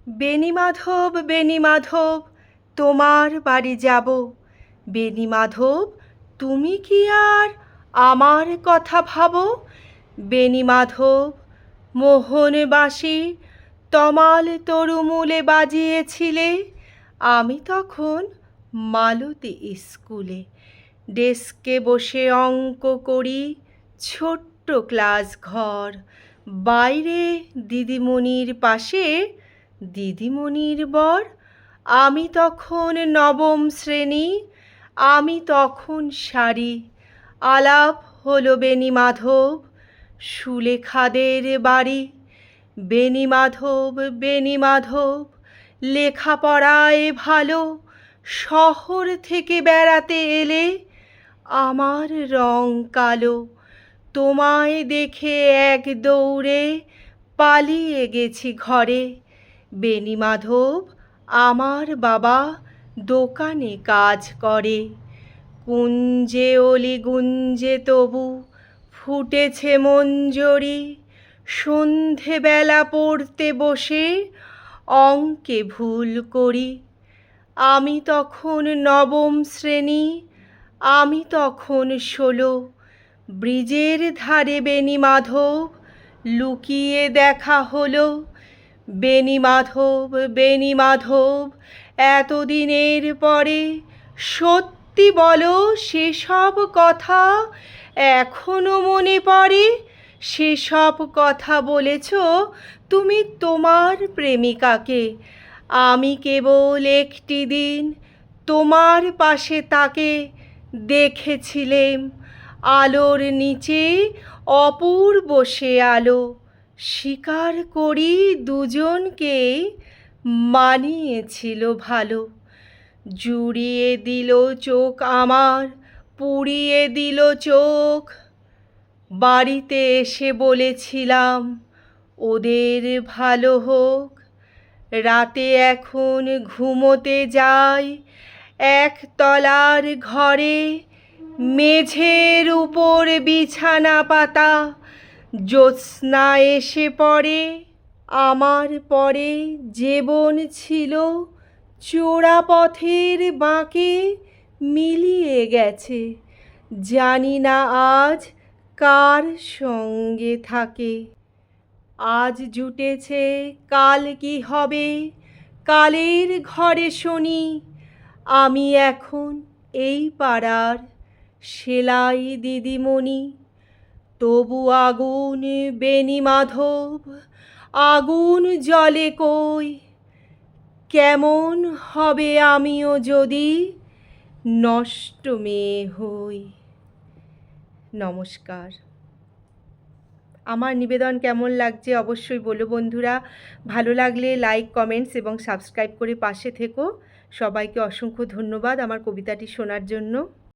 বেণীমাধব বেণীমাধব তোমার বাড়ি যাব। বেণীমাধব তুমি কি আর আমার কথা ভাবো? বেণীমাধব মোহন বাঁশি তমাল তরুমূলে বাজিয়েছিলে, আমি তখন মালতী স্কুলে ডেস্কে বসে অঙ্ক করি। ছোট্ট ক্লাস ঘর, বাইরে দিদিমণির পাশে দিদিমণির বর। আমি তখন নবম শ্রেণী, আমি তখন সারি। আলাপ হলো বেণীমাধব সুলেখাদের বাড়ি। বেণীমাধব বেণীমাধব লেখাপড়ায় ভালো, শহর থেকে বেড়াতে এলে আমার রং কালো। তোমায় দেখে এক দৌড়ে পালিয়ে গেছি ঘরে। বেণীমাধব আমার বাবা দোকানে কাজ করে। কুঞ্জে অলি গুঞ্জে তবু ফুটেছে মঞ্জরি। সন্ধেবেলা পড়তে বসে অঙ্কে ভুল করি। আমি তখন নবম শ্রেণী, আমি তখন 16। ব্রিজের ধারে বেণীমাধব লুকিয়ে দেখা হলো। বেণীমাধব বেণীমাধব এতদিনের পরে সত্যি বলো, সেসব কথা এখনো মনে পড়ে? সেসব কথা বলেছ তুমি তোমার প্রেমিকাকে। আমি কেবল একটি দিন তোমার পাশে তাকে দেখেছিলেম। আলোর নিচে অপূর্ব সে আলো, স্বীকার করি দুজনকেই মানিয়েছিল ভালো। জুড়িয়ে দিল চোখ আমার, পুড়িয়ে দিল চোখ। বাড়িতে এসে বলেছিলাম ওদের ভালো হোক। রাতে এখন ঘুমোতে যাই একতলার ঘরে। মেঝের উপর বিছানা পাতা, জ্যোৎস্না এসে পড়ে। আমার পরে জীবন ছিল চোরা পথের বাঁকে মিলিয়ে গেছে। জানি না আজ কার সঙ্গে থাকে। আজ জুটেছে কাল কি হবে, কালের ঘরে শনি। আমি এখন এই পাড়ার সেলাই দিদিমণি। তবু আগুন বেণীমাধব, আগুন জ্বলে কই। কেমন হবে আমিও যদি নষ্ট মেয়ে হই। নমস্কার। আমার নিবেদন কেমন লাগছে অবশ্যই বলো বন্ধুরা। ভালো লাগলে লাইক, কমেন্টস এবং সাবস্ক্রাইব করে পাশে থেকো। সবাইকে অসংখ্য ধন্যবাদ আমার কবিতাটি শোনার জন্য।